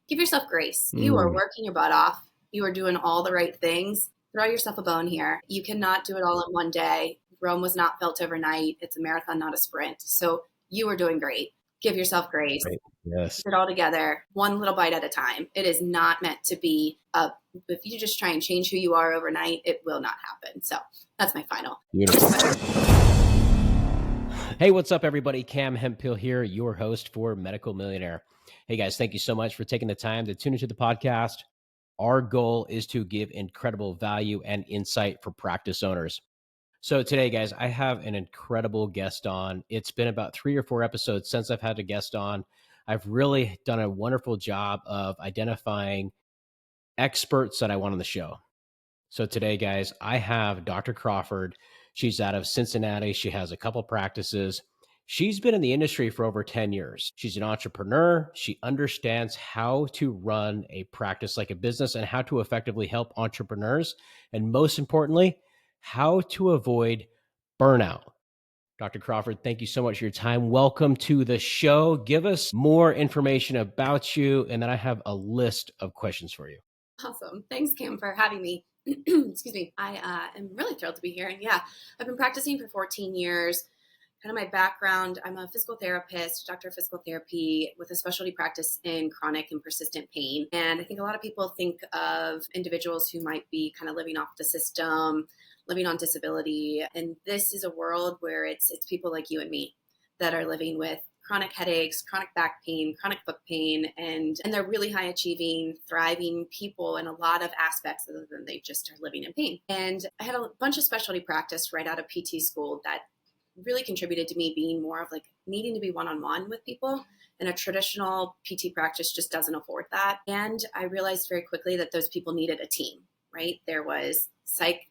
Give yourself grace. You are working your butt off. You are doing all the right things. Throw yourself a bone here. You cannot do it all in one day. Rome was not built overnight. It's a marathon, not a sprint. So you are doing great. Give yourself grace. Right. Yes. Put it all together, one little bite at a time. It is not meant to be if you just try and change who you are overnight, it will not happen. So that's my final. Beautiful. Hey, what's up, everybody? Cam Hemphill here, your host for Medical Millionaire. Hey, guys, thank you so much for taking the time to tune into the podcast. Our goal is to give incredible value and insight for practice owners. So today, guys, I have an incredible guest on. It's been about 3 or 4 episodes since I've had a guest on. I've really done a wonderful job of identifying experts that I want on the show. So today, guys, I have Dr. Crawford. She's out of Cincinnati. She has a couple practices. She's been in the industry for over 10 years. She's an entrepreneur. She understands how to run a practice like a business and how to effectively help entrepreneurs. And most importantly, how to avoid burnout. Dr. Crawford, thank you so much for your time. Welcome to the show. Give us more information about you, and then I have a list of questions for you. Awesome. Thanks, Cam, for having me. Excuse me. I am really thrilled to be here. And yeah, I've been practicing for 14 years. Kind of my background, I'm a physical therapist, doctor of physical therapy with a specialty practice in chronic and persistent pain. And I think a lot of people think of individuals who might be kind of living off the system, living on disability. And this is a world where it's people like you and me that are living with chronic headaches, chronic back pain, chronic foot pain, and they're really high achieving, thriving people in a lot of aspects other than they just are living in pain. And I had a bunch of specialty practice right out of PT school that really contributed to me being more of like needing to be one-on-one with people, and a traditional PT practice just doesn't afford that. And I realized very quickly that those people needed a team, right? There was psych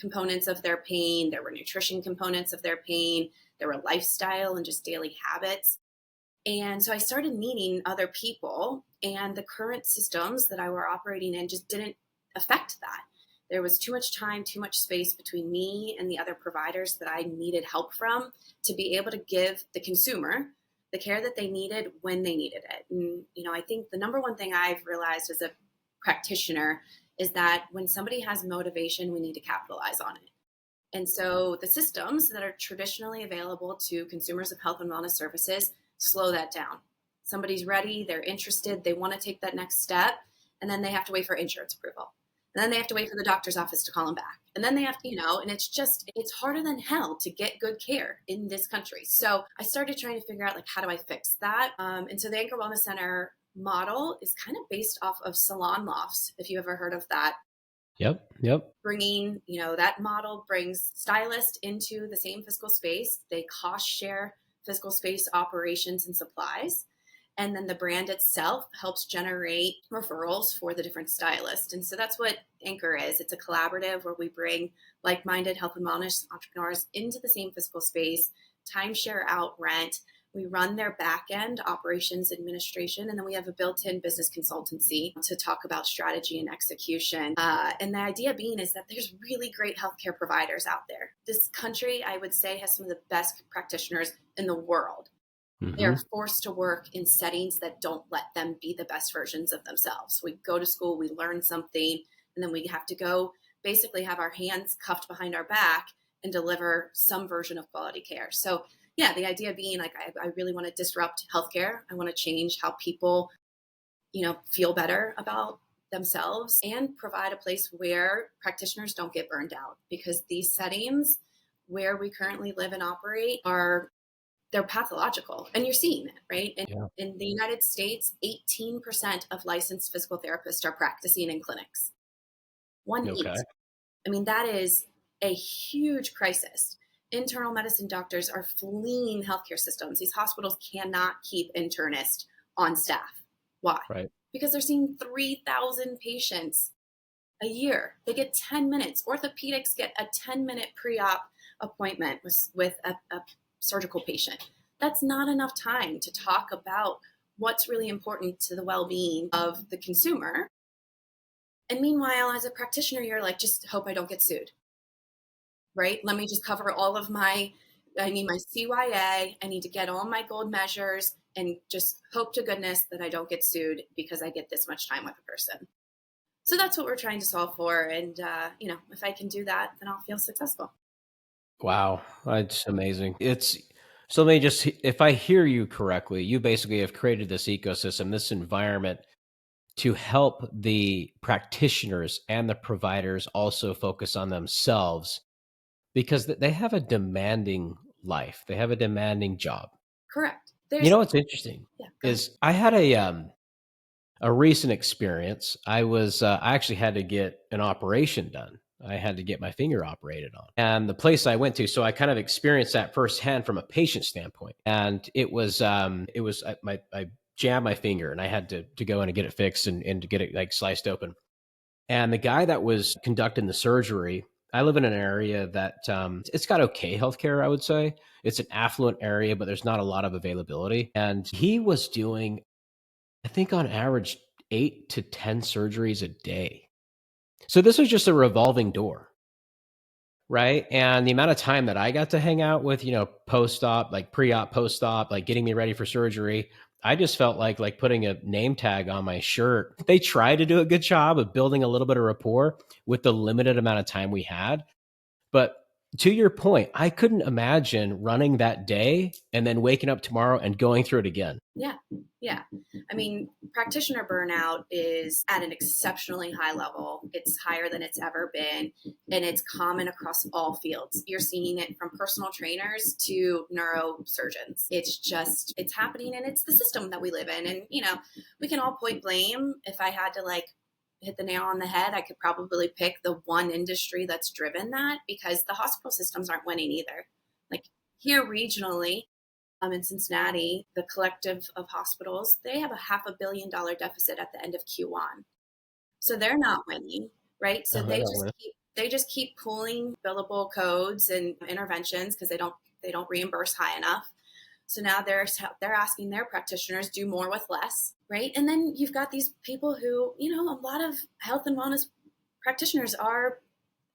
components of their pain, there were nutrition components of their pain, there were lifestyle and just daily habits. And so I started meeting other people, and the current systems that I were operating in just didn't affect that. There was too much time, too much space between me and the other providers that I needed help from to be able to give the consumer the care that they needed when they needed it. And, I think the number one thing I've realized as a practitioner is that when somebody has motivation, we need to capitalize on it. And so the systems that are traditionally available to consumers of health and wellness services slow that down. Somebody's ready, they're interested, they want to take that next step, and then they have to wait for insurance approval. And then they have to wait for the doctor's office to call them back. And then they have to, and it's harder than hell to get good care in this country. So I started trying to figure out, how do I fix that? And so the Anchor Wellness Center model is kind of based off of salon lofts, if you ever heard of that. Yep. Bringing, that model brings stylists into the same physical space. They cost share physical space operations and supplies. And then the brand itself helps generate referrals for the different stylists. And so that's what Anchor is. It's a collaborative where we bring like-minded health and wellness entrepreneurs into the same physical space, timeshare out rent. We run their back-end operations administration, and then we have a built-in business consultancy to talk about strategy and execution. And the idea being is that there's really great healthcare providers out there. This country, I would say, has some of the best practitioners in the world. Mm-hmm. They're forced to work in settings that don't let them be the best versions of themselves. We go to school, we learn something, and then we have to go basically have our hands cuffed behind our back and deliver some version of quality care. So yeah, the idea being I really want to disrupt healthcare. I want to change how people, feel better about themselves and provide a place where practitioners don't get burned out, because these settings where we currently live and operate they're pathological, and you're seeing it, right? And in the United States, 18% of licensed physical therapists are practicing in clinics. 1/8. Okay. I mean, that is a huge crisis. Internal medicine doctors are fleeing healthcare systems. These hospitals cannot keep internists on staff. Why? Right. Because they're seeing 3,000 patients a year. They get 10 minutes. Orthopedics get a 10-minute pre-op appointment with a surgical patient. That's not enough time to talk about what's really important to the well-being of the consumer. And meanwhile, as a practitioner, you're like, just hope I don't get sued, right? Let me just cover all of I need my CYA. I need to get all my gold measures and just hope to goodness that I don't get sued because I get this much time with a person. So that's what we're trying to solve for. And, if I can do that, then I'll feel successful. Wow, that's amazing. It's so let me just, if I hear you correctly, you basically have created this ecosystem, this environment to help the practitioners and the providers also focus on themselves because they have a demanding life. They have a demanding job. Correct. You There's, know what's interesting yeah, go ahead. is I had a recent experience. I actually had to get an operation done. I had to get my finger operated on. And the place I went to, so I kind of experienced that firsthand from a patient standpoint. And I jammed my finger and I had to go in and get it fixed and to get it like sliced open. And the guy that was conducting the surgery, I live in an area that it's got okay healthcare, I would say. It's an affluent area, but there's not a lot of availability. And he was doing, I think, on average, 8 to 10 surgeries a day. So this was just a revolving door, right? And the amount of time that I got to hang out with, post op, like pre op, post op, like getting me ready for surgery, I just felt like putting a name tag on my shirt. They tried to do a good job of building a little bit of rapport with the limited amount of time we had. But to your point, I couldn't imagine running that day and then waking up tomorrow and going through it again. Yeah. Yeah. I mean, practitioner burnout is at an exceptionally high level. It's higher than it's ever been, and it's common across all fields. You're seeing it from personal trainers to neurosurgeons. It's happening, and it's the system that we live in. And, we can all point blame. If I had to hit the nail on the head, I could probably pick the one industry that's driven that, because the hospital systems aren't winning either. Like here regionally, in Cincinnati, the collective of hospitals, they have a $500 million deficit at the end of Q1. So they're not winning, right? So Oh, they're not winning. they just keep pulling billable codes and interventions because they don't reimburse high enough. So now they're asking their practitioners do more with less, right? And then you've got these people who, a lot of health and wellness practitioners are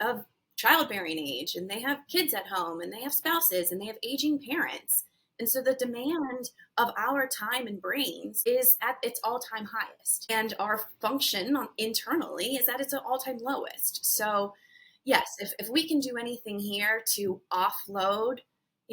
of childbearing age, and they have kids at home, and they have spouses, and they have aging parents. And so the demand of our time and brains is at its all-time highest. And our function internally is at its all-time lowest. So yes, if we can do anything here to offload,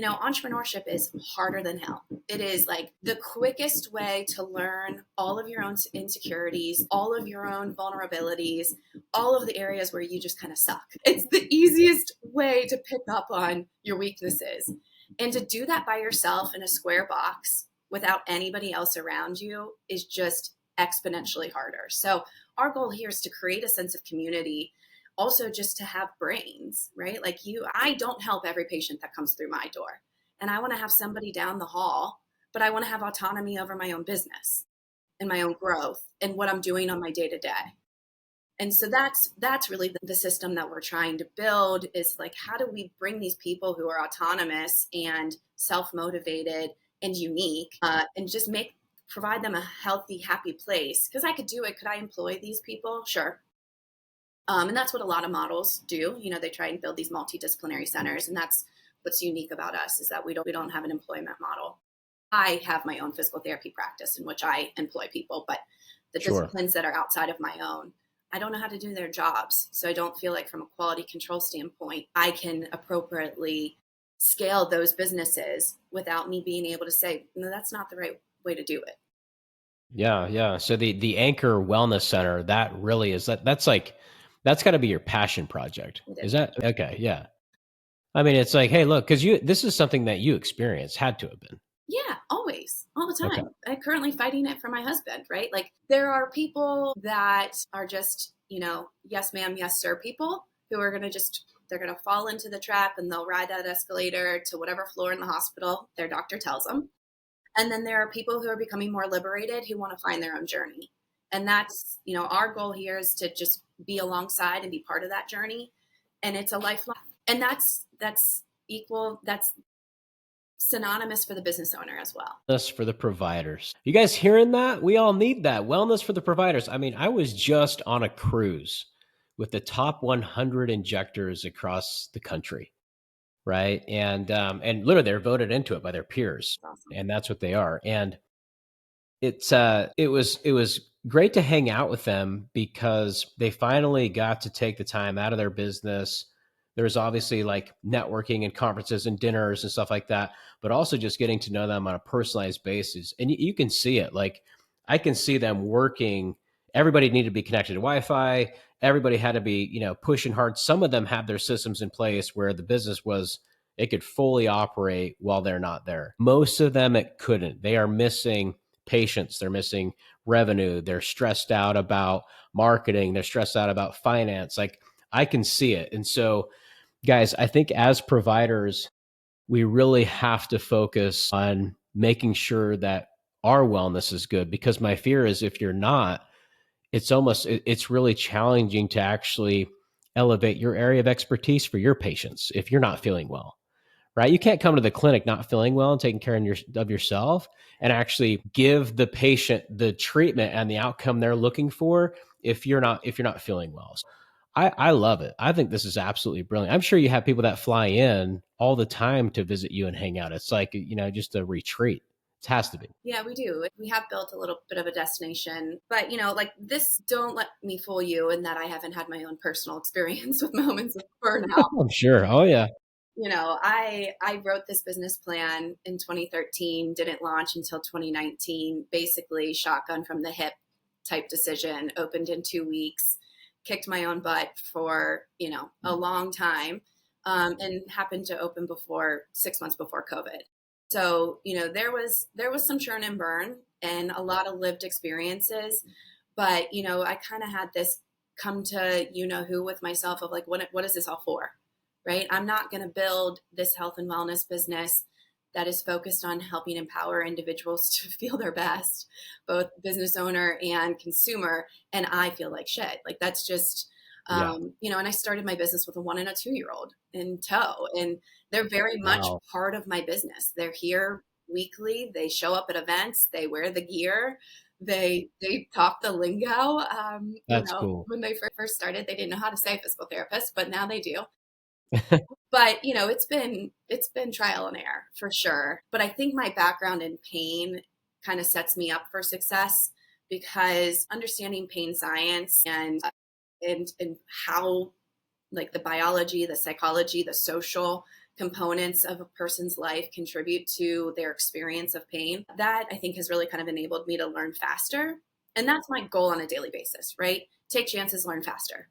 entrepreneurship is harder than hell. It is like the quickest way to learn all of your own insecurities, all of your own vulnerabilities, all of the areas where you just kind of suck. It's the easiest way to pick up on your weaknesses. And to do that by yourself in a square box without anybody else around you is just exponentially harder. So our goal here is to create a sense of community, also just to have brains, right? Like I don't help every patient that comes through my door. And I want to have somebody down the hall, but I want to have autonomy over my own business and my own growth and what I'm doing on my day to day. And so that's really the system that we're trying to build, is like, how do we bring these people who are autonomous and self-motivated and unique, and just provide them a healthy, happy place? Because I could do it. Could I employ these people? Sure. And that's what a lot of models do. They try and build these multidisciplinary centers. And that's what's unique about us, is that we don't have an employment model. I have my own physical therapy practice in which I employ people, but the Sure. disciplines that are outside of my own, I don't know how to do their jobs. So I don't feel like from a quality control standpoint, I can appropriately scale those businesses without me being able to say, no, that's not the right way to do it. Yeah, yeah. So the Anchor Wellness Center, that really is that's got to be your passion project. It Is is. that okay? Yeah. I mean, it's like, hey, look, because this is something that you experienced, had to have been. Yeah, always, all the Okay. time. I'm currently fighting it for my husband, right? Like there are people that are just, yes, ma'am, yes, sir people who are going to they're going to fall into the trap, and they'll ride that escalator to whatever floor in the hospital their doctor tells them. And then there are people who are becoming more liberated, who want to find their own journey. And that's, our goal here is to just be alongside and be part of that journey. And it's a lifelong, and that's equal, that's synonymous for the business owner as well. Wellness for the providers. You guys hearing that? We all need that. Wellness for the providers. I mean, I was just on a cruise with the top 100 injectors across the country, right? And literally they're voted into it by their peers, Awesome. and that's what they are. And It was great to hang out with them because they finally got to take the time out of their business. There's obviously like networking and conferences and dinners and stuff like that, but also just getting to know them on a personalized basis. And you can see it. Like I can see them working. Everybody needed to be connected to Wi-Fi. Everybody had to be, pushing hard. Some of them have their systems in place where the business was it could fully operate while they're not there. Most of them it couldn't. They are missing patients, they're missing revenue, they're stressed out about marketing, they're stressed out about finance. Like I can see it. And so, guys, I think as providers, we really have to focus on making sure that our wellness is good because my fear is if you're not, it's really challenging to actually elevate your area of expertise for your patients if you're not feeling well, right? You can't come to the clinic not feeling well and taking care of yourself and actually give the patient the treatment and the outcome they're looking for if you're not feeling well. So I love it. I think this is absolutely brilliant. I'm sure you have people that fly in all the time to visit you and hang out. It's like, just a retreat. It has to be. Yeah, we do. We have built a little bit of a destination, but like this, don't let me fool you in that I haven't had my own personal experience with moments of burnout. I'm sure. Oh yeah. I wrote this business plan in 2013, didn't launch until 2019, basically shotgun from the hip type decision, opened in 2 weeks, kicked my own butt for, a long time, and happened to open before 6 months before COVID. So, there was some churn and burn and a lot of lived experiences, but, I kind of had this come to, who with myself of like, what is this all for? Right? I'm not going to build this health and wellness business that is focused on helping empower individuals to feel their best, both business owner and consumer. And I feel like shit. Like that's just, Yeah. and I started my business with a 1 and a 2-year-old in tow, and they're very much Wow. part of my business. They're here weekly. They show up at events. They wear the gear. They talk the lingo. That's cool. When they first started, they didn't know how to say physical therapist, but now they do. But it's been trial and error for sure. But I think my background in pain kind of sets me up for success because understanding pain science and how like the biology, the psychology, the social components of a person's life contribute to their experience of pain, that I think has really kind of enabled me to learn faster. And that's my goal on a daily basis, right? Take chances, learn faster.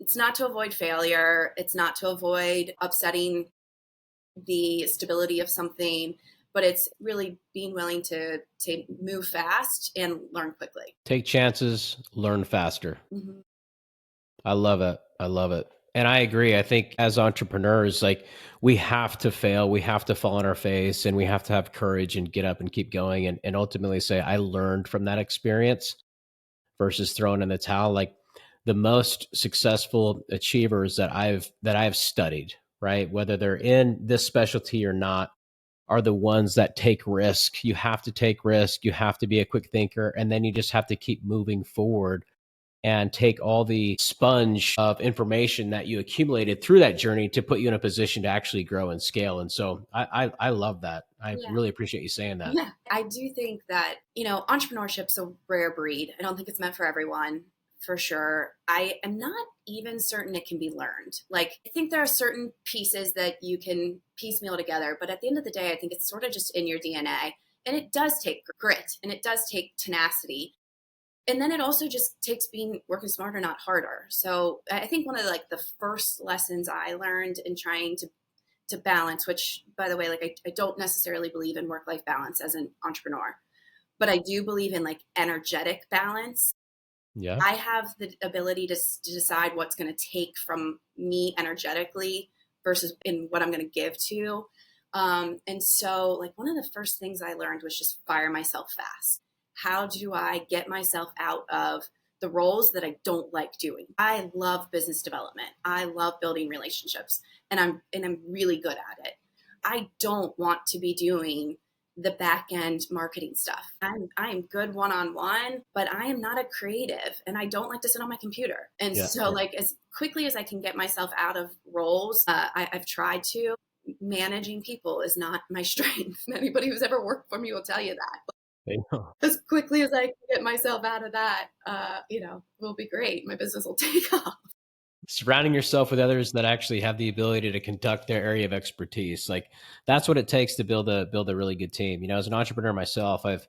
It's not to avoid failure. It's not to avoid upsetting the stability of something, but it's really being willing to move fast and learn quickly. Take chances, learn faster. Mhm. I love it. I love it. And I agree. I think as entrepreneurs, like we have to fail, we have to fall on our face, and we have to have courage and get up and keep going and ultimately say, I learned from that experience versus throwing in the towel. Like the most successful achievers that I've studied, right? Whether they're in this specialty or not, are the ones that take risk. You have to take risk. You have to be a quick thinker, and then you just have to keep moving forward and take all the sponge of information that you accumulated through that journey to put you in a position to actually grow and scale. And so I love that. I Yeah. really appreciate you saying that. Yeah. I do think that, entrepreneurship's a rare breed. I don't think it's meant for everyone, for sure. I am not even certain it can be learned. Like, I think there are certain pieces that you can piecemeal together, but at the end of the day, I think it's sort of just in your DNA. And it does take grit and it does take tenacity. And then it also just takes working smarter, not harder. So I think one of the first lessons I learned in trying to balance, which by the way, like I don't necessarily believe in work-life balance as an entrepreneur, but I do believe in like energetic balance. Yeah. I have the ability to decide what's going to take from me energetically versus in what I'm going to give to. And so like one of the first things I learned was just fire myself fast. How do I get myself out of the roles that I don't like doing? I love business development. I love building relationships, and I'm really good at it. I don't want to be doing the back end marketing stuff. I'm good one on one, but I am not a creative and I don't like to sit on my computer. And Yeah. so, like, as quickly as I can get myself out of roles, I've tried to. Managing people is not my strength. Anybody who's ever worked for me will tell you that. I know. As quickly as I can get myself out of that, will be great. My business will take off. Surrounding yourself with others that actually have the ability to conduct their area of expertise, like that's what it takes to build a really good team. As an entrepreneur myself, I've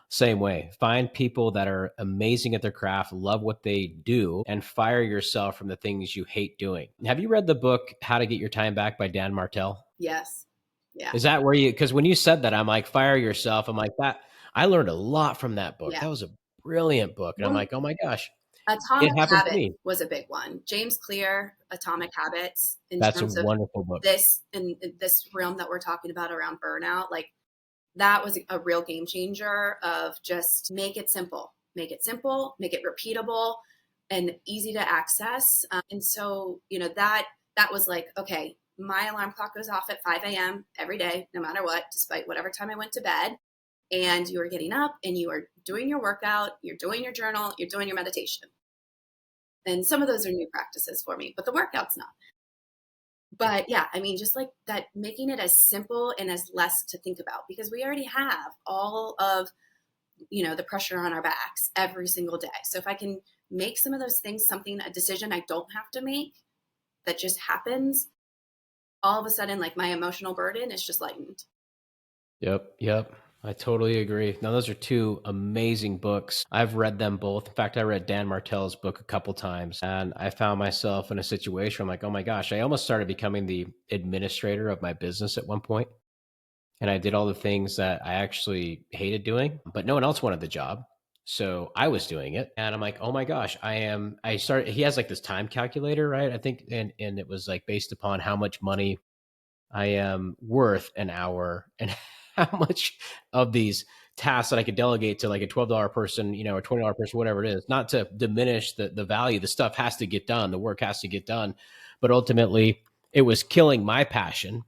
same way. Find people that are amazing at their craft, love what they do, and fire yourself from the things you hate doing. Have you read the book How to Get Your Time Back by Dan Martell? Yes. Yeah. Is that where you, because when you said that, I'm like, fire yourself. I'm like, that I learned a lot from that book. Yeah. That was a brilliant book. And I'm Well, like, oh my gosh, it Atomic happened to Habits me. was a big one. James Clear, Atomic Habits, in That's a terms of wonderful book. this realm that we're talking about around burnout, like that was a real game changer of just make it simple, make it repeatable and easy to access. And so, that was like, okay, my alarm clock goes off at 5 a.m. every day, no matter what, despite whatever time I went to bed. And you are getting up and you are doing your workout, you're doing your journal, you're doing your meditation. And some of those are new practices for me, but the workout's not. But yeah, I mean, just like that, making it as simple and as less to think about, because we already have all of, the pressure on our backs every single day. So if I can make some of those things a decision I don't have to make, that just happens, all of a sudden, like my emotional burden is just lightened. Yep, yep. I totally agree. Now, those are two amazing books. I've read them both. In fact, I read Dan Martell's book a couple times, and I found myself in a situation where I'm like, oh my gosh, I almost started becoming the administrator of my business at one point. And I did all the things that I actually hated doing, but no one else wanted the job. So I was doing it. And I'm like, oh my gosh, he has like this time calculator, right? I think, and it was like based upon how much money I am worth an hour and how much of these tasks that I could delegate to like a $12 person, or $20 person, whatever it is, not to diminish the value. The stuff has to get done. The work has to get done. But ultimately it was killing my passion.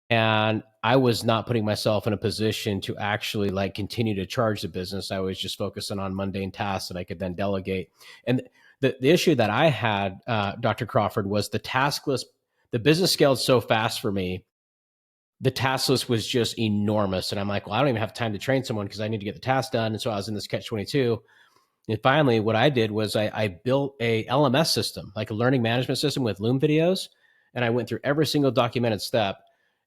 And I was not putting myself in a position to actually like continue to charge the business. I was just focusing on mundane tasks that I could then delegate. And the issue that I had, Dr. Crawford, was the task list. The business scaled so fast for me. The task list was just enormous. And I'm like, well, I don't even have time to train someone because I need to get the task done. And so I was in this catch 22. And finally, what I did was I built a LMS system, like a learning management system with Loom videos. And I went through every single documented step.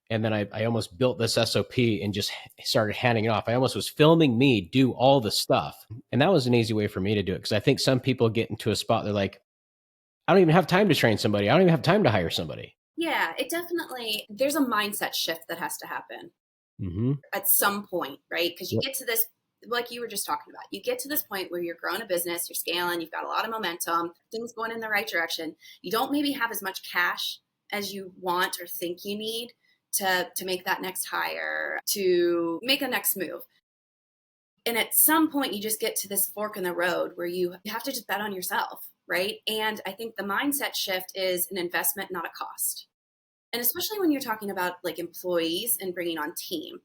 And then I almost built this SOP and just started handing it off. I almost was filming me do all the stuff. And that was an easy way for me to do it. Because I think some people get into a spot, they're like, I don't even have time to train somebody. I don't even have time to hire somebody. Yeah, there's a mindset shift that has to happen at some point, right? Because you Yep. get to this, like you were just talking about, you get to this point where you're growing a business, you're scaling, you've got a lot of momentum, things going in the right direction. You don't maybe have as much cash as you want or think you need to make that next hire, to make a next move. And at some point, you just get to this fork in the road where you have to just bet on yourself, right? And I think the mindset shift is an investment, not a cost. And especially when you're talking about like employees and bringing on team,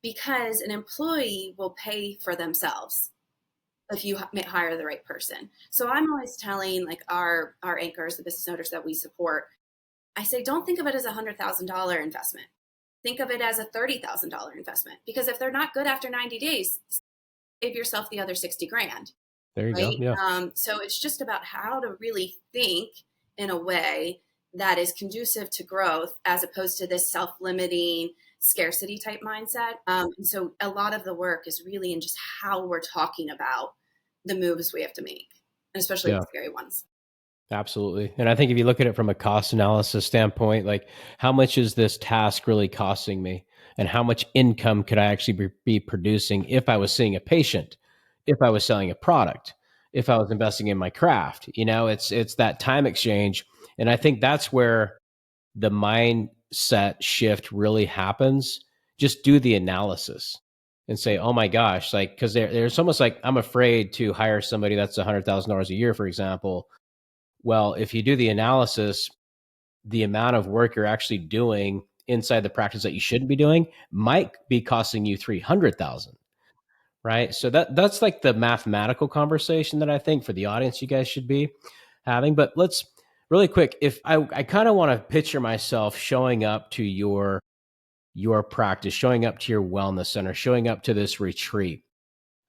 because an employee will pay for themselves if you hire the right person. So I'm always telling like our anchors, the business owners that we support, I say, don't think of it as $100,000 investment. Think of it as a $30,000 investment, because if they're not good after 90 days, save yourself the other 60 grand. There you go. Right. Yeah. So it's just about how to really think in a way that is conducive to growth, as opposed to this self-limiting scarcity type mindset. And so a lot of the work is really in just how we're talking about the moves we have to make, and especially Yeah. the scary ones. Absolutely. And I think if you look at it from a cost analysis standpoint, like how much is this task really costing me? And how much income could I actually be producing if I was seeing a patient, if I was selling a product, if I was investing in my craft? It's that time exchange. And I think that's where the mindset shift really happens. Just do the analysis and say, oh my gosh, like, because there's almost like I'm afraid to hire somebody that's $100,000 a year, for example. Well, if you do the analysis, the amount of work you're actually doing inside the practice that you shouldn't be doing might be costing you 300,000, right? So that's like the mathematical conversation that I think for the audience you guys should be having. But let's really quick, if I kind of want to picture myself showing up to your practice, showing up to your wellness center, showing up to this retreat.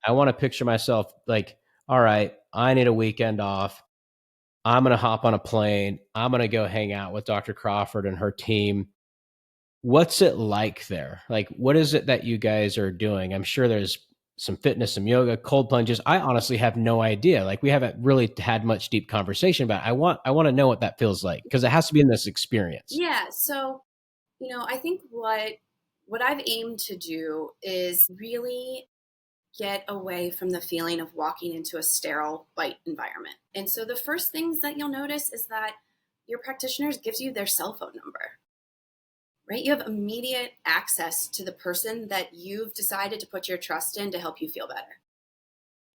I want to picture myself like, all right, I need a weekend off. I'm going to hop on a plane. I'm going to go hang out with Dr. Crawford and her team. What's it like there? Like, what is it that you guys are doing? I'm sure there's some fitness, some yoga, cold plunges. I honestly have no idea. Like, we haven't really had much deep conversation about it. I want to know what that feels like because it has to be in this experience. Yeah. So, I think what I've aimed to do is really get away from the feeling of walking into a sterile white environment. And so the first things that you'll notice is that your practitioners gives you their cell phone number, right? You have immediate access to the person that you've decided to put your trust in to help you feel better.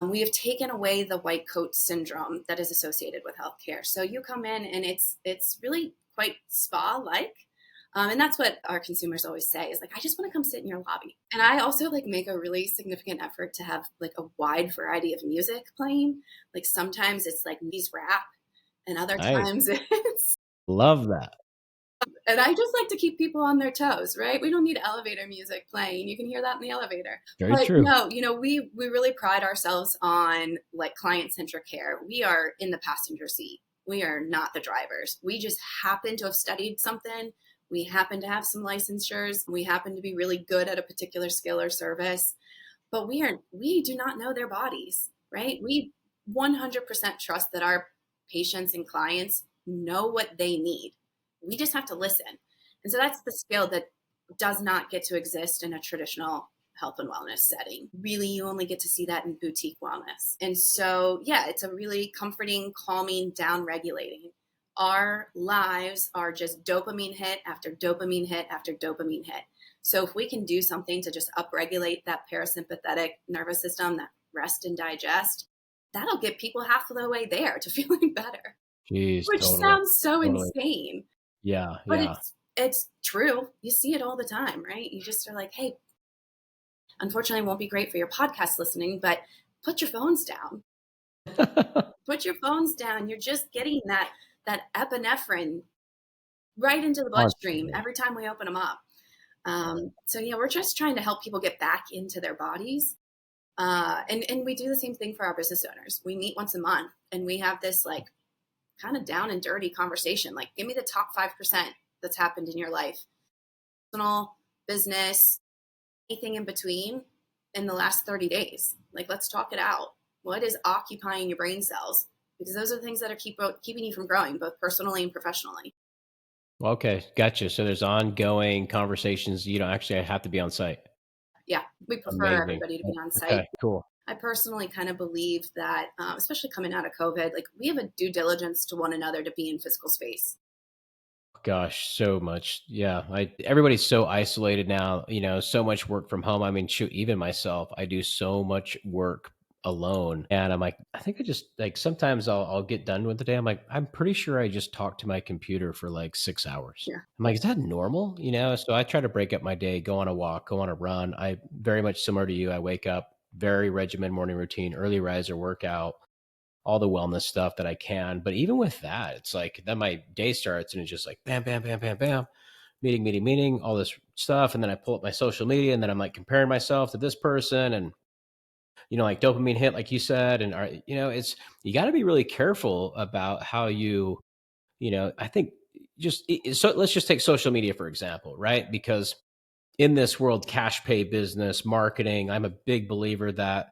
We have taken away the white coat syndrome that is associated with healthcare. So you come in and it's really quite spa like. And that's what our consumers always say is like, I just want to come sit in your lobby. And I also like make a really significant effort to have like a wide variety of music playing. Like sometimes it's like these rap and other Nice. times it's, Love that. and I just like to keep people on their toes, right? We don't need elevator music playing. You can hear that in the elevator. Very But true. no, we really pride ourselves on like client-centric care. We are in the passenger seat. We are not the drivers. We just happen to have studied something. We happen to have some licensures. We happen to be really good at a particular skill or service, but we do not know their bodies, right? We 100% trust that our patients and clients know what they need. We just have to listen. And so that's the skill that does not get to exist in a traditional health and wellness setting. Really, you only get to see that in boutique wellness. And so, yeah, it's a really comforting, calming, down regulating. Our lives are just dopamine hit after dopamine hit after dopamine hit. So if we can do something to just upregulate that parasympathetic nervous system, that rest and digest, that'll get people half of the way there to feeling better, Jeez, which totally. sounds so Totally. insane, Yeah, but yeah. it's true. You see it all the time, right? You just are like, hey, unfortunately, it won't be great for your podcast listening, but put your phones down. Put your phones down. You're just getting that epinephrine right into the bloodstream Constantly. every time we open them up. So yeah, we're just trying to help people get back into their bodies. And we do the same thing for our business owners. We meet once a month and we have this like kind of down and dirty conversation. Like, give me the top 5% that's happened in your life, personal, business, anything in between in the last 30 days. Like, let's talk it out. What is occupying your brain cells? Because those are the things that are keeping you from growing, both personally and professionally. Okay, gotcha. So there's ongoing conversations. You don't actually have to be on site. Yeah, we prefer Amazing. everybody to be on site. Okay, cool. I personally kind of believe that, especially coming out of COVID, like we have a due diligence to one another to be in physical space. Gosh, so much. Yeah. Everybody's so isolated now, so much work from home. I mean, shoot, even myself, I do so much work alone. And I'm like, I think I just like sometimes I'll get done with the day. I'm like, I'm pretty sure I just talked to my computer for like 6 hours. Yeah. I'm like, is that normal? So I try to break up my day, go on a walk, go on a run. I very much similar to you. I wake up, very regimented morning routine, early riser workout, all the wellness stuff that I can. But even with that, it's like then my day starts and it's just like bam, bam, bam, bam, bam, meeting, meeting, meeting, all this stuff. And then I pull up my social media and then I'm like comparing myself to this person and, like dopamine hit, like you said. And, it's, you got to be really careful about how I think so let's just take social media, for example, right? Because in this world, cash pay business, marketing, I'm a big believer that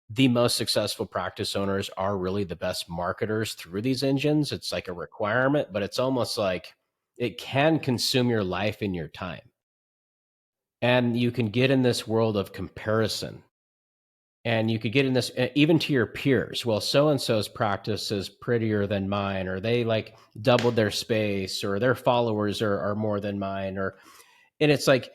the most successful practice owners are really the best marketers through these engines. It's like a requirement, but it's almost like it can consume your life and your time. And you can get in this world of comparison. And you could get in this even to your peers. Well, so and so's practice is prettier than mine, or they like doubled their space, or their followers are more than mine. And it's like,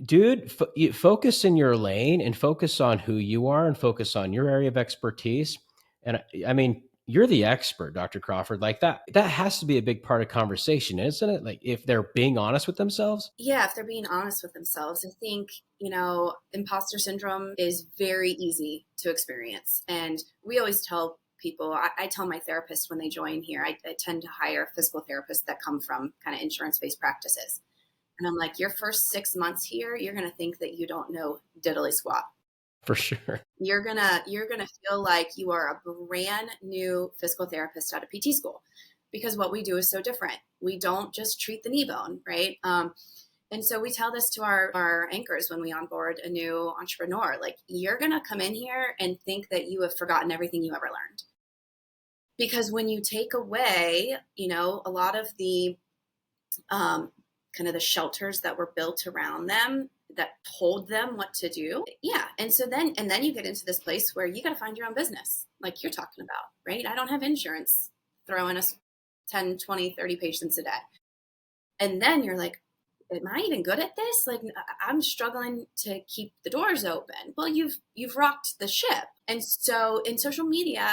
dude, you focus in your lane and focus on who you are and focus on your area of expertise. And I mean, you're the expert, Dr. Crawford. Like that has to be a big part of conversation, isn't it? Like if they're being honest with themselves. Yeah, if they're being honest with themselves. I think, imposter syndrome is very easy to experience. And we always tell people, I tell my therapist when they join here, I tend to hire physical therapists that come from kind of insurance based practices. And I'm like, your first 6 months here, you're going to think that you don't know diddly squat. For sure. You're gonna feel like you are a brand new physical therapist out of PT school, because what we do is so different. We don't just treat the knee bone, right? And so we tell this to our anchors when we onboard a new entrepreneur, like, you're going to come in here and think that you have forgotten everything you ever learned. Because when you take away, a lot of the kind of the shelters that were built around them that told them what to do. Yeah. And then you get into this place where you got to find your own business, like you're talking about, right? I don't have insurance, throwing us 10, 20, 30 patients a day. And then you're like, am I even good at this? Like, I'm struggling to keep the doors open. Well, you've rocked the ship. And so in social media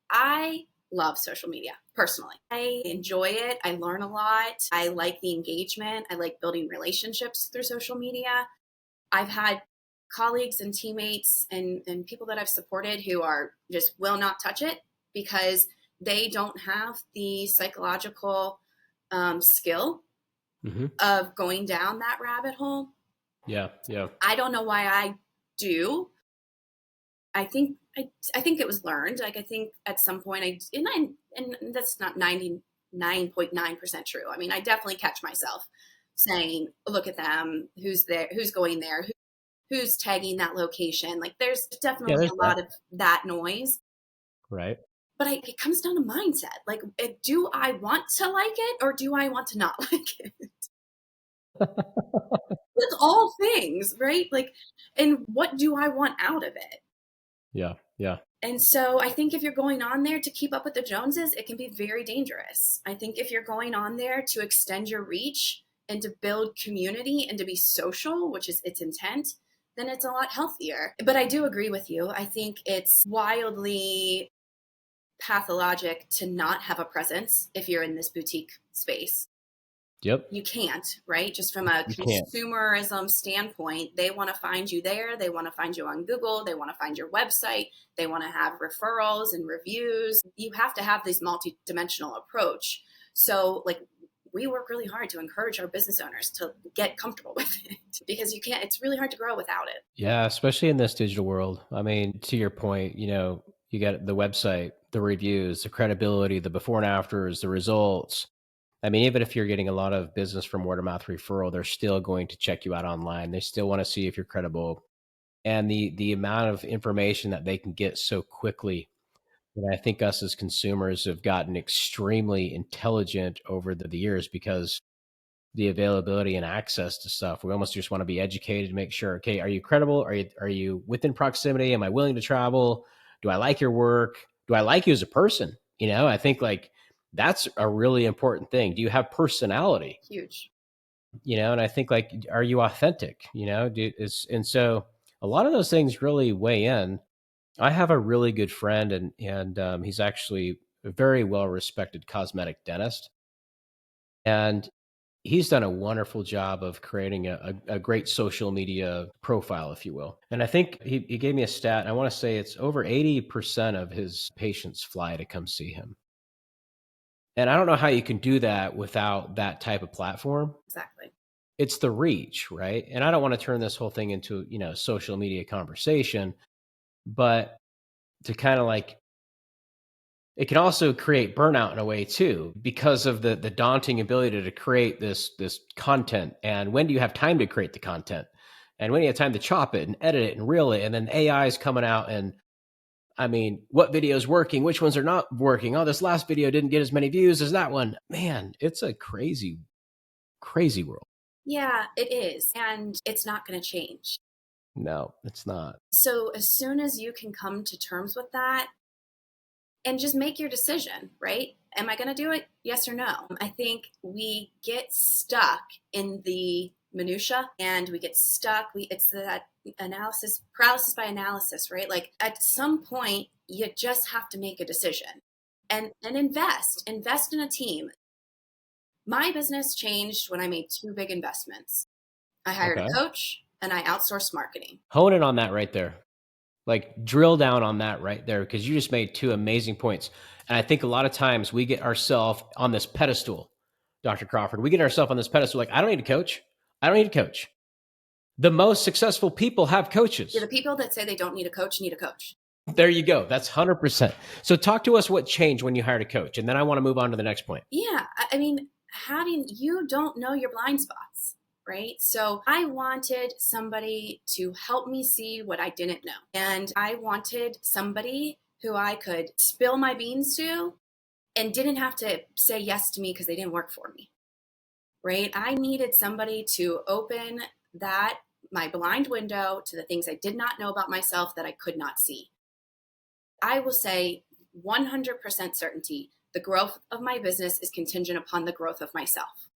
I love social media personally. I enjoy it. I learn a lot. I like the engagement. I like building relationships through social media. I've had colleagues and teammates and people that I've supported who are just will not touch it because they don't have the psychological skill of going down that rabbit hole. Yeah. Yeah. I don't know why I do. I think it was learned. Like, I think at some point and that's not 99.9% true. I mean, I definitely catch myself saying, look at them, who's there, who's going there, who's tagging that location. Like, there's Yeah. definitely There's a that. lot of that noise. Right. But it comes down to mindset. Like, do I want to like it or do I want to not like it? It's all things, right? Like, and what do I want out of it? Yeah. Yeah. And so I think if you're going on there to keep up with the Joneses, it can be very dangerous. I think if you're going on there to extend your reach and to build community and to be social, which is its intent, then it's a lot healthier. But I do agree with you. I think it's wildly pathologic to not have a presence if you're in this boutique space. Yep. You can't, right? Just from a You can't. consumerism standpoint, they want to find you there. They want to find you on Google. They want to find your website. They want to have referrals and reviews. You have to have this multi-dimensional approach. So, like, we work really hard to encourage our business owners to get comfortable with it because it's really hard to grow without it. Yeah. Especially in this digital world. I mean, to your point, you got the website, the reviews, the credibility, the before and afters, the results. I mean, even if you're getting a lot of business from word of mouth referral, they're still going to check you out online. They still want to see if you're credible. And the amount of information that they can get so quickly. And I think us as consumers have gotten extremely intelligent over the years because the availability and access to stuff. We almost just want to be educated to make sure, okay, are you credible? Are you within proximity? Am I willing to travel? Do I like your work? Do I like you as a person? I think like that's a really important thing. Do you have personality? Huge. And I think like, are you authentic? And so a lot of those things really weigh in. I have a really good friend, and he's actually a very well respected cosmetic dentist, and he's done a wonderful job of creating a great social media profile, if you will. And I think he gave me a stat. I want to say it's over 80% of his patients fly to come see him. And I don't know how you can do that without that type of platform. Exactly. It's the reach, right? And I don't want to turn this whole thing into, social media conversation, but to kind of like, it can also create burnout in a way too, because of the daunting ability to create this content. And when do you have time to create the content? And when do you have time to chop it and edit it and reel it? And then AI is coming out, and I mean, what video is working? Which ones are not working? Oh, this last video didn't get as many views as that one. Man, it's a crazy, crazy world. Yeah, it is. And it's not going to change. No, it's not. So as soon as you can come to terms with that, and just make your decision, right? Am I going to do it? Yes or no? I think we get stuck in the minutia and we get stuck. It's that analysis paralysis by analysis, right? Like, at some point you just have to make a decision and invest in a team. My business changed when I made two big investments. I hired Okay. a coach and I outsourced marketing. Hone in on that right there. Like, drill down on that right there, because you just made two amazing points. And I think a lot of times we get ourselves on this pedestal, Dr. Crawford. We get ourselves on this pedestal like, I don't need a coach. I don't need a coach. The most successful people have Yeah, coaches. the people that say they don't need a coach need a coach. There you go. That's 100%. So talk to us what changed when you hired a coach. And then I want to move on to the next point. Yeah, I mean, you don't know your blind spots, right? So I wanted somebody to help me see what I didn't know. And I wanted somebody who I could spill my beans to and didn't have to say yes to me because they didn't work for me, right? I needed somebody to open that my blind window to the things I did not know about myself that I could not see. I will say 100% certainty the growth of my business is contingent upon the growth of myself.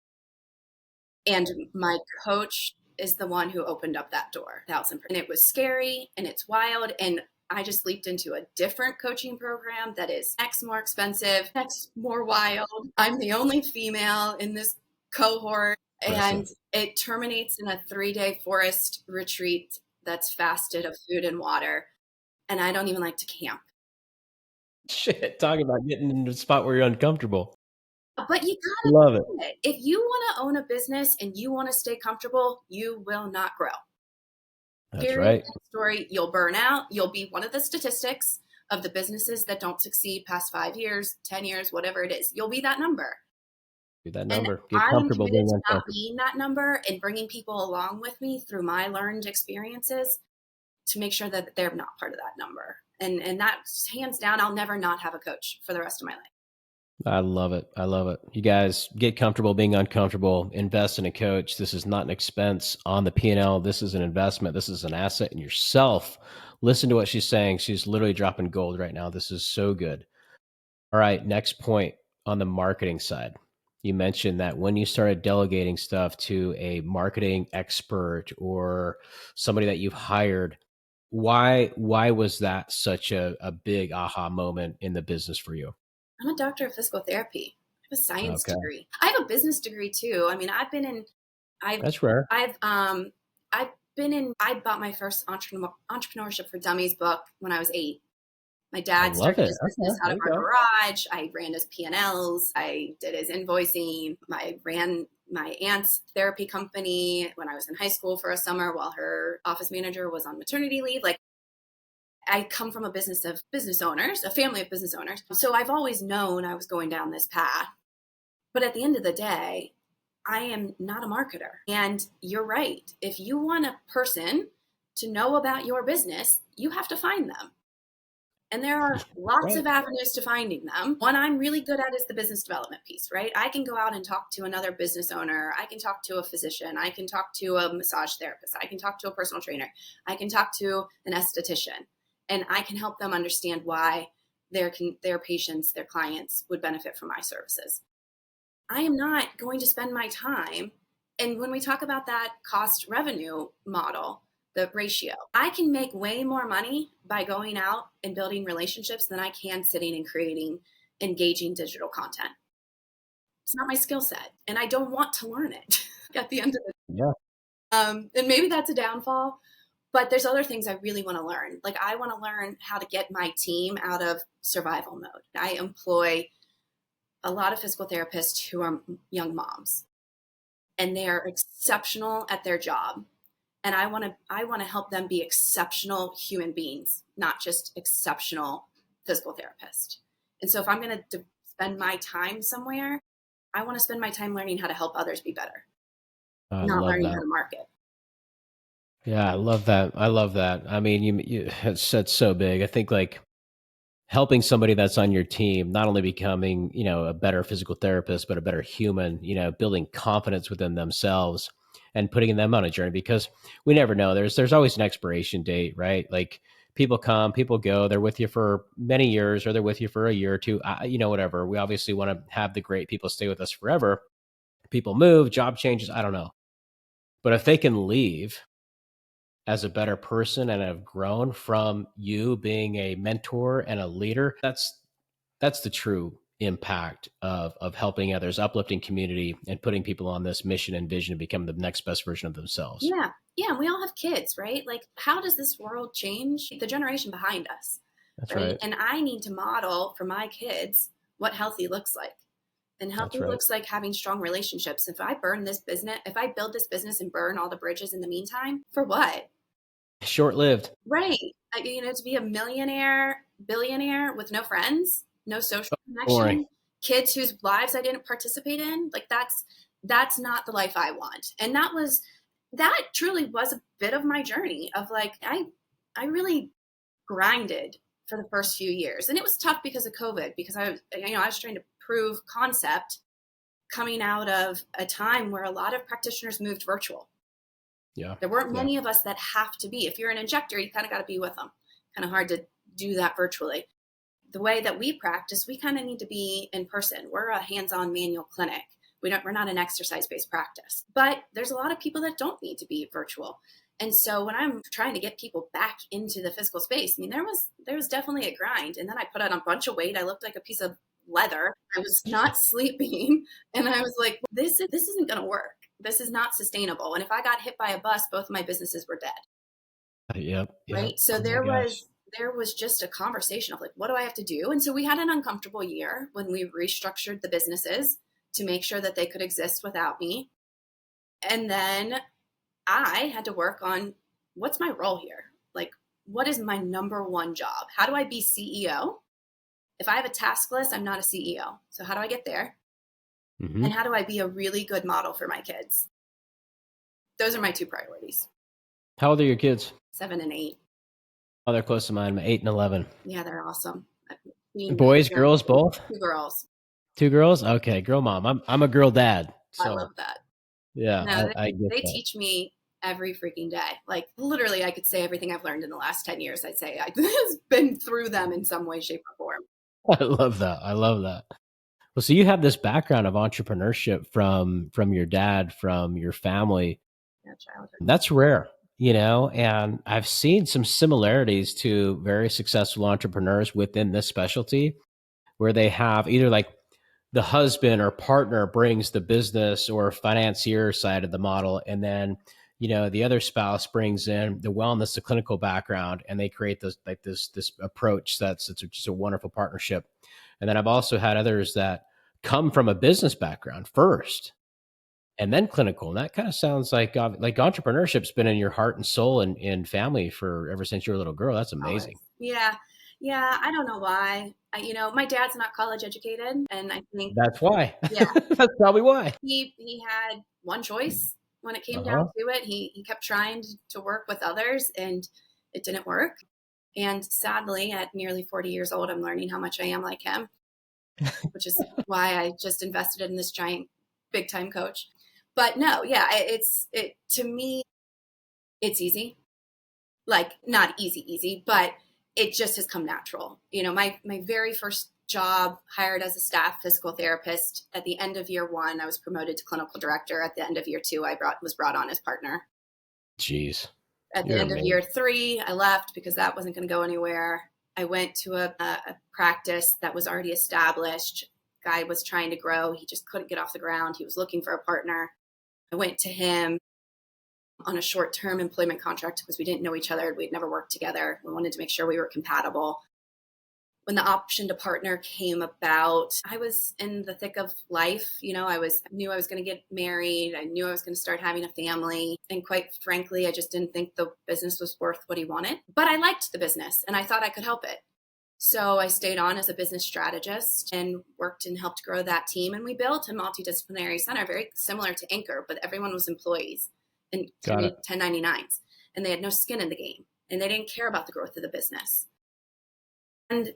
And my coach is the one who opened up that door, 1,000%. And it was scary and it's wild. And I just leaped into a different coaching program that is X more expensive, X more wild. I'm the only female in this cohort. And Impressive. it terminates in a 3-day forest retreat that's fasted of food and water. And I don't even like to camp. Shit, talking about getting into a spot where you're uncomfortable. But you gotta Love it. do it. If you want to own a business and you want to stay comfortable, you will not grow. That's Period. right. End story. You'll burn out. You'll be one of the statistics of the businesses that don't succeed past 5 years, 10 years, whatever it is. You'll be that number. Do that And number. Get I am comfortable committed being to not uncomfortable. being that number and bringing people along with me through my learned experiences to make sure that they're not part of that number. And that's hands down, I'll never not have a coach for the rest of my life. I love it. I love it. You guys get comfortable being uncomfortable. Invest in a coach. This is not an expense on the P&L. This is an investment. This is an asset in yourself. Listen to what she's saying. She's literally dropping gold right now. This is so good. All right. Next point on the marketing side. You mentioned that when you started delegating stuff to a marketing expert or somebody that you've hired, why was that such a big aha moment in the business for you? I'm a doctor of physical therapy. I have a science Okay. degree. I have a business degree too. I mean, I've, That's rare. I've been in, I bought my first entrepreneurship for dummies book when I was 8. My I dad love started it. his Okay. business out There of you our go. garage. I ran his P&Ls. I did his invoicing. I ran my aunt's therapy company when I was in high school for a summer while her office manager was on maternity leave. Like, I come from a business of business owners, a family of business owners. So I've always known I was going down this path. But at the end of the day, I am not a marketer. And you're right. If you want a person to know about your business, you have to find them. And there are lots Right. of avenues to finding them. One I'm really good at is the business development piece, right? I can go out and talk to another business owner. I can talk to a physician. I can talk to a massage therapist. I can talk to a personal trainer. I can talk to an esthetician. And I can help them understand why their patients, their clients would benefit from my services. I am not going to spend my time. And when we talk about that cost revenue model, the ratio, I can make way more money by going out and building relationships than I can sitting and creating engaging digital content. It's not my skill set, and I don't want to learn it at the end of it. Yeah. And maybe that's a downfall, but there's other things I really want to learn. Like, I want to learn how to get my team out of survival mode. I employ a lot of physical therapists who are young moms, and they are exceptional at their job. And I want to help them be exceptional human beings, not just exceptional physical therapists. And so if I'm going to spend my time somewhere, I want to spend my time learning how to help others be better, I not love learning how that. to market. Yeah, I love that. I love that. I mean, it's so big. I think like helping somebody that's on your team, not only becoming, a better physical therapist, but a better human, building confidence within themselves and putting them on a journey because we never know. There's always an expiration date, right? Like people come, people go, they're with you for many years or they're with you for a year or two, whatever. We obviously want to have the great people stay with us forever. People move, job changes, I don't know. But if they can leave as a better person and have grown from you being a mentor and a leader, that's the true impact of helping others, uplifting community, and putting people on this mission and vision to become the next best version of themselves. Yeah. Yeah. We all have kids, right? Like, how does this world change the generation behind us? That's Right. right. And I need to model for my kids what healthy looks like. And That's healthy right. looks like having strong relationships. If I build this business and burn all the bridges in the meantime, for what? Short-lived. Right. To be a millionaire, billionaire with no friends, no social Boring. connection, kids whose lives I didn't participate in, like that's not the life I want. And that truly was a bit of my journey of like I really grinded for the first few years. And it was tough because of COVID, because I was trying to prove concept coming out of a time where a lot of practitioners moved virtual. Yeah. There weren't Yeah. many of us that have to be. If you're an injector, you kind of got to be with them. Kind of hard to do that virtually. The way that we practice, we kind of need to be in person. We're a hands-on manual clinic. We're not an exercise-based practice. But there's a lot of people that don't need to be virtual. And so when I'm trying to get people back into the physical space, I mean, there was definitely a grind. And then I put on a bunch of weight. I looked like a piece of leather. I was not sleeping. And I was like, this isn't going to work. This is not sustainable. And if I got hit by a bus, both of my businesses were dead. Yep. Yep. Right. So Oh my gosh. there was just a conversation of like, what do I have to do? And so we had an uncomfortable year when we restructured the businesses to make sure that they could exist without me. And then I had to work on what's my role here? Like, what is my number one job? How do I be CEO? If I have a task list, I'm not a CEO. So how do I get there? Mm-hmm. And how do I be a really good model for my kids? Those are my two priorities. How old are your kids? 7 and 8. Oh, they're close to mine. 8 and 11. Yeah, they're awesome. Boys, girls, both? Two girls. 2 girls? Okay, girl mom. I'm a girl dad. I So love that. yeah, No, I get they that. teach me every freaking day. Like literally, I could say everything I've learned in the last 10 years. I'd say I've been through them in some way, shape, or form. I love that. I love that. Well, so you have this background of entrepreneurship from your dad, from your family. Yeah, childhood. That's rare, you know, and I've seen some similarities to very successful entrepreneurs within this specialty where they have either like the husband or partner brings the business or financier side of the model, and then the other spouse brings in the wellness, the clinical background, and they create this approach that's it's just a wonderful partnership. And then I've also had others that come from a business background first and then clinical, and that kind of sounds like entrepreneurship's been in your heart and soul and in family for ever since you were a little girl. That's Always. amazing. Yeah. Yeah. I don't know why. My dad's not college educated. And I think, That's why. yeah, That's probably why. he had one choice when it came down Uh-huh. to it. He kept trying to work with others and it didn't work. And sadly, at nearly 40 years old, I'm learning how much I am like him, which is why I just invested in this giant big time coach. But no, yeah, to me, it's easy. Like not easy, but it just has come natural. My very first job, hired as a staff physical therapist. At the end of year 1, I was promoted to clinical director. At the end of year 2, I was brought on as partner. Jeez, At the you're end of amazing. year 3, I left because that wasn't going to go anywhere. I went to a practice that was already established. Guy was trying to grow. He just couldn't get off the ground. He was looking for a partner. I went to him on a short-term employment contract because we didn't know each other. We'd never worked together. We wanted to make sure we were compatible. When the option to partner came about, I was in the thick of life. I knew I was going to get married. I knew I was going to start having a family. And quite frankly, I just didn't think the business was worth what he wanted. But I liked the business and I thought I could help it. So I stayed on as a business strategist and worked and helped grow that team. And we built a multidisciplinary center, very similar to Anchor, but everyone was employees and Got it. 1099s. And they had no skin in the game. And they didn't care about the growth of the business. And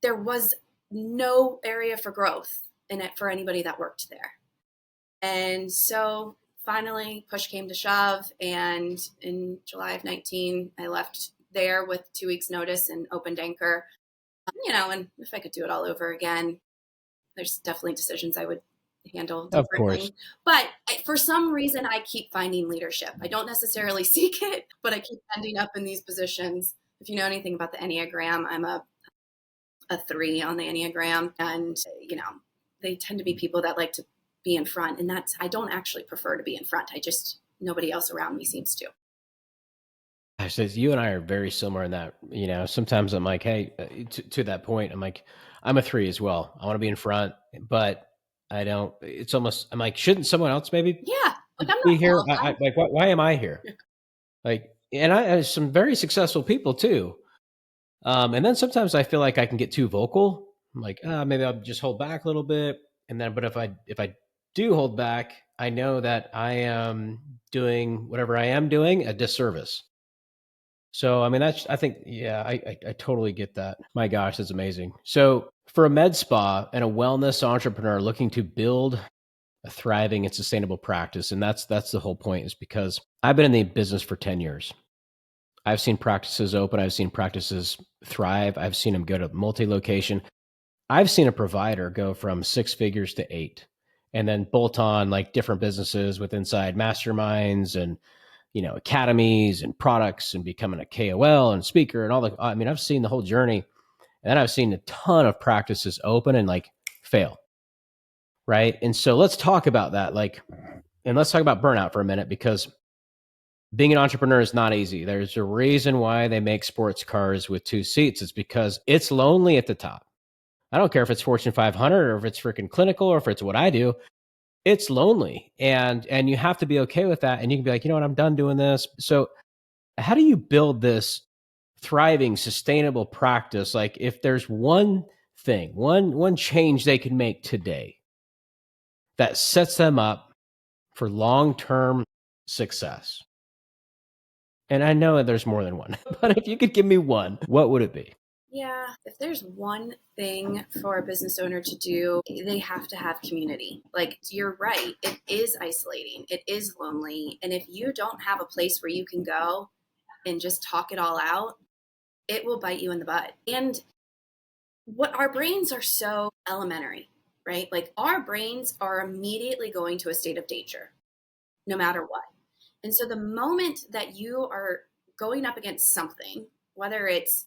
there was no area for growth in it for anybody that worked there. And so finally, push came to shove. And in July of 19, I left there with 2 weeks' notice and opened Anchor. And if I could do it all over again, there's definitely decisions I would handle Of course. differently. But for some reason, I keep finding leadership. I don't necessarily seek it, but I keep ending up in these positions. If you know anything about the Enneagram, I'm a 3 on the Enneagram. And, they tend to be people that like to be in front. And I don't actually prefer to be in front. Nobody else around me seems to. I says you and I are very similar in that, sometimes I'm like, hey, to that point, I'm like, I'm a 3 as well. I want to be in front, but I don't, it's almost, I'm like, shouldn't someone else maybe Yeah, like I'm be not here? qualified. Like, why am I here? Like, and I have some very successful people too. And then sometimes I feel like I can get too vocal. I'm like, maybe I'll just hold back a little bit. And then, but if I do hold back, I know that I am doing whatever I am doing a disservice. So, I mean, I think, yeah, I totally get that. My gosh, that's amazing. So for a med spa and a wellness entrepreneur looking to build a thriving and sustainable practice, and that's the whole point, is because I've been in the business for 10 years. I've seen practices open. I've seen practices thrive. I've seen them go to multi-location. I've seen a provider go from 6 figures to 8 and then bolt on like different businesses with inside masterminds and, academies and products and becoming a KOL and speaker and all the, I mean, I've seen the whole journey, and then I've seen a ton of practices open and like fail. Right. And so let's talk about that. And let's talk about burnout for a minute, because being an entrepreneur is not easy. There's a reason why they make sports cars with 2 seats. It's because it's lonely at the top. I don't care if it's Fortune 500 or if it's freaking clinical or if it's what I do. It's lonely, and you have to be okay with that. And you can be like, you know what, I'm done doing this. So how do you build this thriving, sustainable practice? Like, if there's one thing, one change they can make today that sets them up for long-term success. And I know that there's more than one, but if you could give me one, what would it be? Yeah, if there's one thing for a business owner to do, they have to have community. Like, you're right, it is isolating, it is lonely. And if you don't have a place where you can go and just talk it all out, it will bite you in the butt. And what our brains are so elementary, right? Like, our brains are immediately going to a state of danger, no matter what. And so the moment that you are going up against something, whether it's,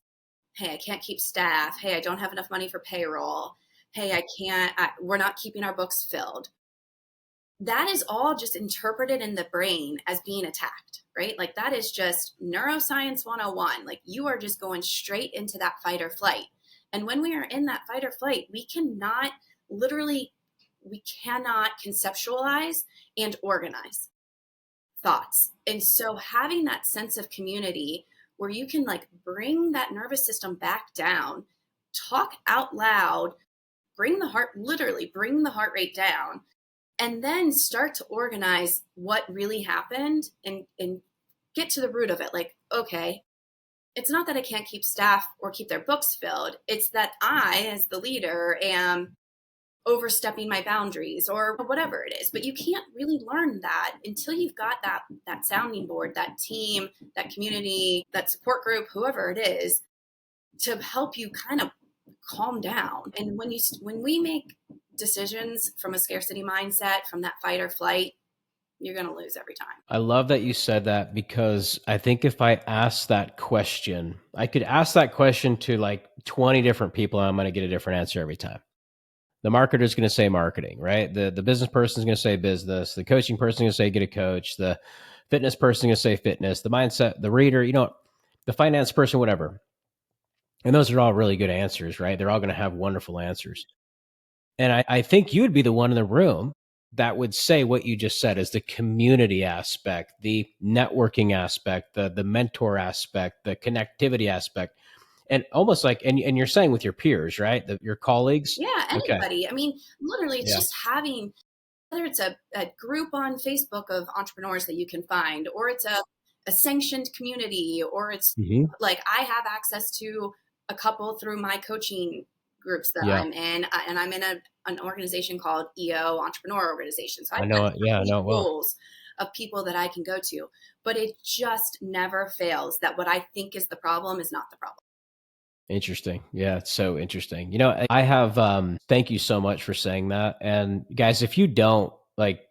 hey, I can't keep staff, hey, I don't have enough money for payroll, hey, we're not keeping our books filled, that is all just interpreted in the brain as being attacked, right? Like, that is just neuroscience 101. Like, you are just going straight into that fight or flight. And when we are in that fight or flight, literally, we cannot conceptualize and organize thoughts. And so having that sense of community where you can like bring that nervous system back down, talk out loud, literally bring the heart rate down, and then start to organize what really happened and get to the root of it. Like, okay, it's not that I can't keep staff or keep their books filled. It's that I, as the leader, am overstepping my boundaries or whatever it is. But you can't really learn that until you've got that sounding board, that team, that community, that support group, whoever it is, to help you kind of calm down. And when we make decisions from a scarcity mindset, from that fight or flight, you're going to lose every time. I love that you said that, because I think if I ask that question, I could ask that question to like 20 different people, and I'm going to get a different answer every time. The marketer is going to say marketing, right? The business person is going to say business. The coaching person is going to say get a coach. The fitness person is going to say fitness. The mindset, the reader, the finance person, whatever. And those are all really good answers, right? They're all going to have wonderful answers. And I think you would be the one in the room that would say what you just said, is the community aspect, the networking aspect, the mentor aspect, the connectivity aspect. And almost like, and you're saying with your peers, right? Your colleagues. Yeah, Okay. anybody. I mean, literally, it's Yeah. just having, whether it's a group on Facebook of entrepreneurs that you can find, or it's a sanctioned community, or it's Mhm. like I have access to a couple through my coaching groups that Yeah. I'm in, and I'm in an organization called EO Entrepreneur Organization. So I've I got know it. Yeah, I three know it well. pools of people that I can go to, but it just never fails that what I think is the problem is not the problem. Interesting. Yeah, it's so interesting. I have thank you so much for saying that. And guys, if you don't like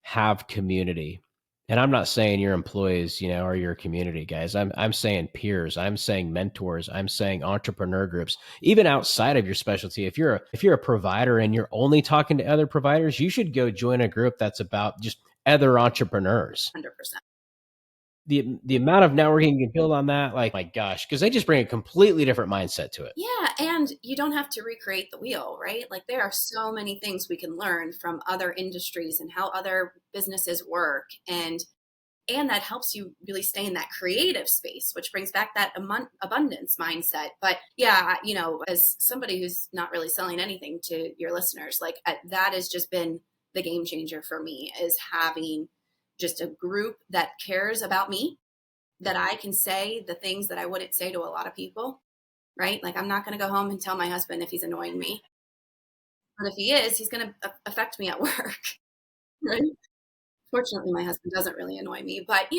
have community, and I'm not saying your employees, are your community, guys. I'm saying peers, I'm saying mentors, I'm saying entrepreneur groups, even outside of your specialty. If you're a provider and you're only talking to other providers, you should go join a group that's about just other entrepreneurs. 100%. the amount of networking you can build on that, like, my gosh, because they just bring a completely different mindset to it. Yeah, and you don't have to recreate the wheel, right? Like there are so many things we can learn from other industries and how other businesses work, and that helps you really stay in that creative space, which brings back that abundance mindset. But yeah, as somebody who's not really selling anything to your listeners, like that has just been the game changer for me, is having just a group that cares about me, that I can say the things that I wouldn't say to a lot of people, right? Like I'm not going to go home and tell my husband if he's annoying me, but if he is, he's going to affect me at work, right? Fortunately, my husband doesn't really annoy me, but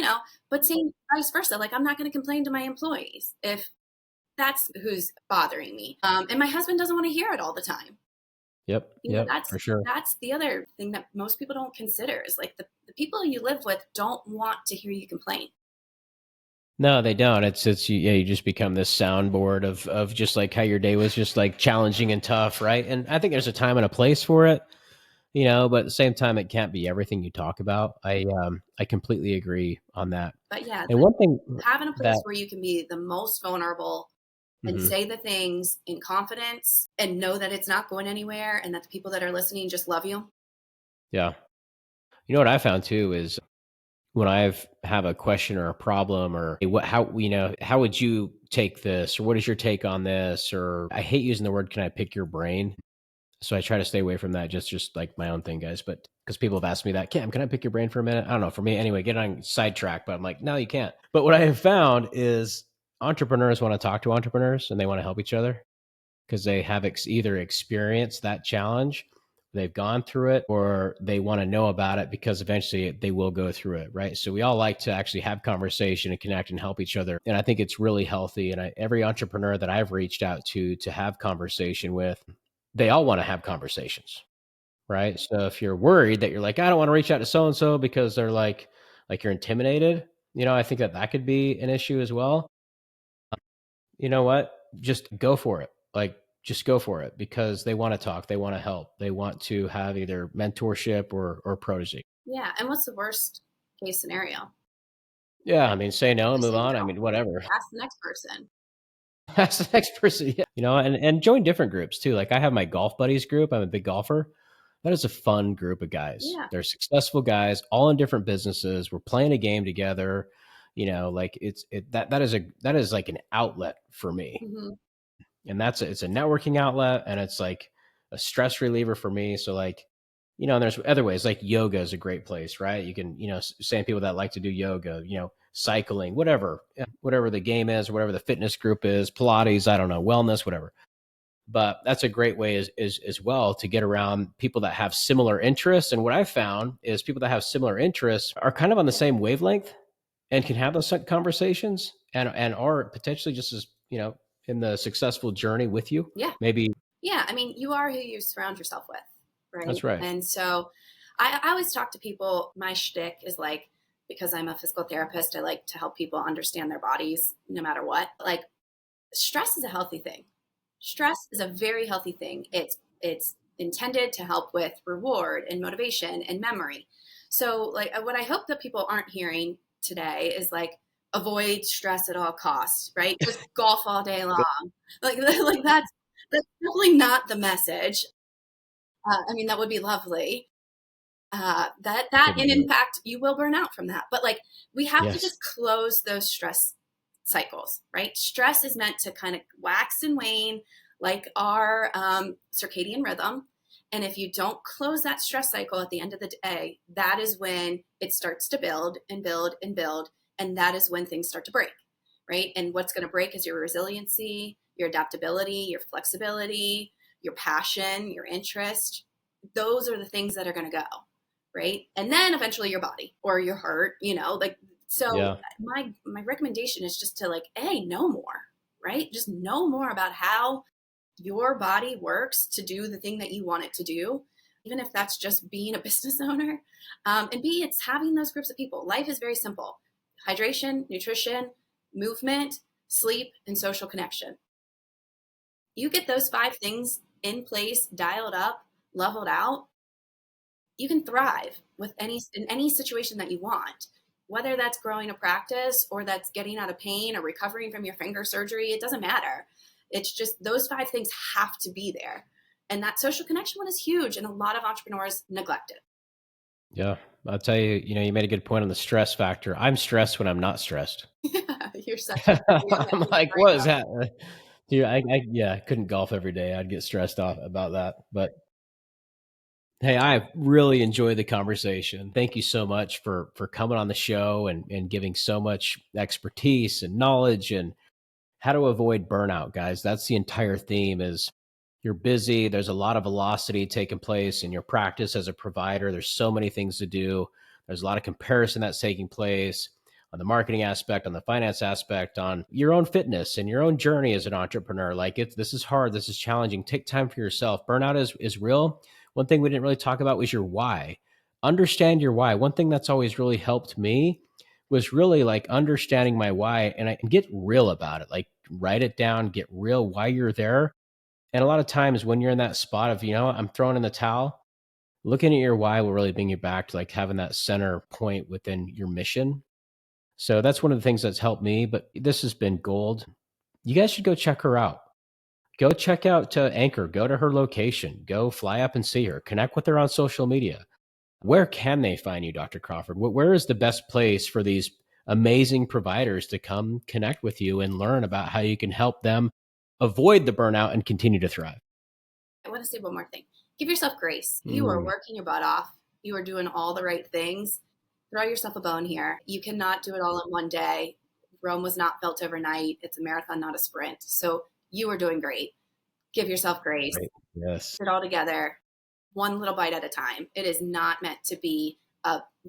same vice versa. Like I'm not going to complain to my employees if that's who's bothering me. And my husband doesn't want to hear it all the time. Yep, yep, That's for sure. that's the other thing that most people don't consider, is like the people you live with don't want to hear you complain. No, they don't. Yeah, you just become this soundboard of just like how your day was just like challenging and tough, right? And I think there's a time and a place for it, but at the same time, it can't be everything you talk about. I completely agree on that. But yeah, And one thing having a place that where you can be the most vulnerable and mhm, say the things in confidence and know that it's not going anywhere and that the people that are listening just love you. yeah. You know what I found too is when I've have a question or a problem or "Hey, how would you take this, or what is your take on this, or I hate using the word, can I pick your brain? So I try to stay away from that, just like my own thing, guys. But because people have asked me that, Cam, can I pick your brain for a minute? I don't know. For me, anyway, get on sidetrack. But I'm like, no, you can't. But what I have found is entrepreneurs want to talk to entrepreneurs and they want to help each other because they have either experienced that challenge, they've gone through it, or they want to know about it because eventually they will go through it, right? So we all like to actually have conversation and connect and help each other. And I think it's really healthy. And every entrepreneur that I've reached out to have conversation with, they all want to have conversations, right? So if you're worried that you're like, I don't want to reach out to so and so because they're like you're intimidated, I think that could be an issue as well. You know what? Just go for it. Like, just go for it because they want to talk, they want to help, they want to have either mentorship or protege. Yeah. And what's the worst case scenario? Yeah, I mean, say no and Just move say on. I no. mean, whatever. Ask the next person. That's the next person. Yeah. And join different groups too. Like I have my golf buddies group. I'm a big golfer. That is a fun group of guys. Yeah. They're successful guys, all in different businesses. We're playing a game together. Like that is like an outlet for me. Hmm. And it's a networking outlet, and it's like a stress reliever for me. So like, and there's other ways, like yoga is a great place, right? You can, same people that like to do yoga, cycling, whatever the game is, whatever the fitness group is, Pilates, I don't know, wellness, whatever. But that's a great way as well to get around people that have similar interests. And what I've found is people that have similar interests are kind of on the same wavelength and can have those conversations and are potentially just as, in the successful journey with you. Yeah. Maybe Yeah. I mean, you are who you surround yourself with. Right. that's right. And so I always talk to people. My shtick is like, because I'm a physical therapist, I like to help people understand their bodies no matter what. Like, stress is a healthy thing. Stress is a very healthy thing. It's intended to help with reward and motivation and memory. So like what I hope that people aren't hearing today is like, avoid stress at all costs, right? Just golf all day long. Like that's definitely not the message. I mean, that would be lovely. It That couldn't and be. in fact, you will burn out from that. But like, we have to Yes. just close those stress cycles, right? Stress is meant to kind of wax and wane, like our circadian rhythm. And if you don't close that stress cycle at the end of the day, that is when it starts to build and build and build. And that is when things start to break, right? And what's going to break is your resiliency, your adaptability, your flexibility, your passion, your interest. Those are the things that are going to go, right? And then eventually your body or your heart, like, so Yeah. my recommendation is just to like, hey, know more, right? Just know more about how your body works to do the thing that you want it to do, even if that's just being a business owner. And B, it's having those groups of people. Life is very simple: hydration, nutrition, movement, sleep, and social connection. You get those five things in place, dialed up, leveled out, you can thrive with any in any situation that you want. whether that's growing a practice or that's getting out of pain or recovering from your finger surgery, it doesn't matter. It's just those 5 things have to be there. And that social connection one is huge, and a lot of entrepreneurs neglect it. Yeah. I'll tell you, you made a good point on the stress factor. I'm stressed when I'm not stressed. Yeah, you're such a young I'm man. like, what is that? Dude, I couldn't golf every day. I'd get stressed off about that. But hey, I really enjoyed the conversation. Thank you so much for coming on the show and giving so much expertise and knowledge and how to avoid burnout, guys. That's the entire theme is you're busy. There's a lot of velocity taking place in your practice as a provider. There's so many things to do. There's a lot of comparison that's taking place on the marketing aspect, on the finance aspect, on your own fitness and your own journey as an entrepreneur. Like this is hard. This is challenging. Take time for yourself. Burnout is real. One thing we didn't really talk about was your why. Understand your why. One thing that's always really helped me was really like understanding my why and I can get real about it. Like write it down, get real why you're there. And a lot of times when you're in that spot of, I'm throwing in the towel, looking at your why will really bring you back to like having that center point within your mission. So that's one of the things that's helped me, but this has been gold. You guys should go check her out. Go check out Anchor, go to her location, go fly up and see her, connect with her on social media. Where can they find you, Dr. Crawford? Where is the best place for these amazing providers to come connect with you and learn about how you can help them avoid the burnout and continue to thrive? I want to say one more thing. Give yourself grace. You are Mm, working your butt off. You are doing all the right things. Throw yourself a bone here. You cannot do it all in one day. Rome was not built overnight. It's a marathon, not a sprint. So you are doing great. Give yourself grace. right. Yes. Put it all together, one little bite at a time. It is not meant to be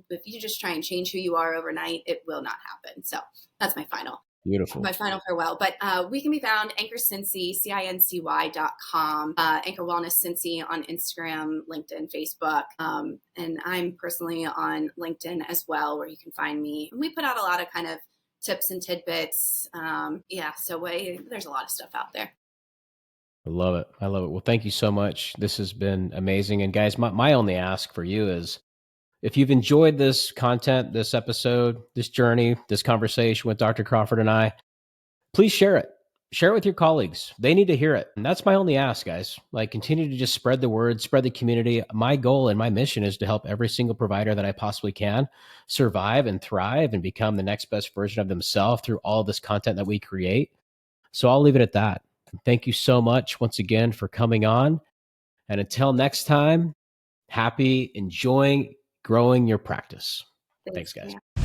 if you just try and change who you are overnight, it will not happen. So that's Beautiful. my final farewell. But we can be found Anchor Cincy, CINCY.com, Anchor Wellness Cincy on Instagram, LinkedIn, Facebook. And I'm personally on LinkedIn as well, where you can find me. And we put out a lot of kind of tips and tidbits. So there's a lot of stuff out there. I love it. I love it. Well, thank you so much. This has been amazing. And guys, my only ask for you is if you've enjoyed this content, this episode, this journey, this conversation with Dr. Crawford and I, please share it. Share it with your colleagues. They need to hear it. And that's my only ask, guys. Like, continue to just spread the word, spread the community. My goal and my mission is to help every single provider that I possibly can survive and thrive and become the next best version of themselves through all this content that we create. So I'll leave it at that. Thank you so much once again for coming on. And until next time, happy enjoying growing your practice. Thanks, Thanks. guys. Yeah.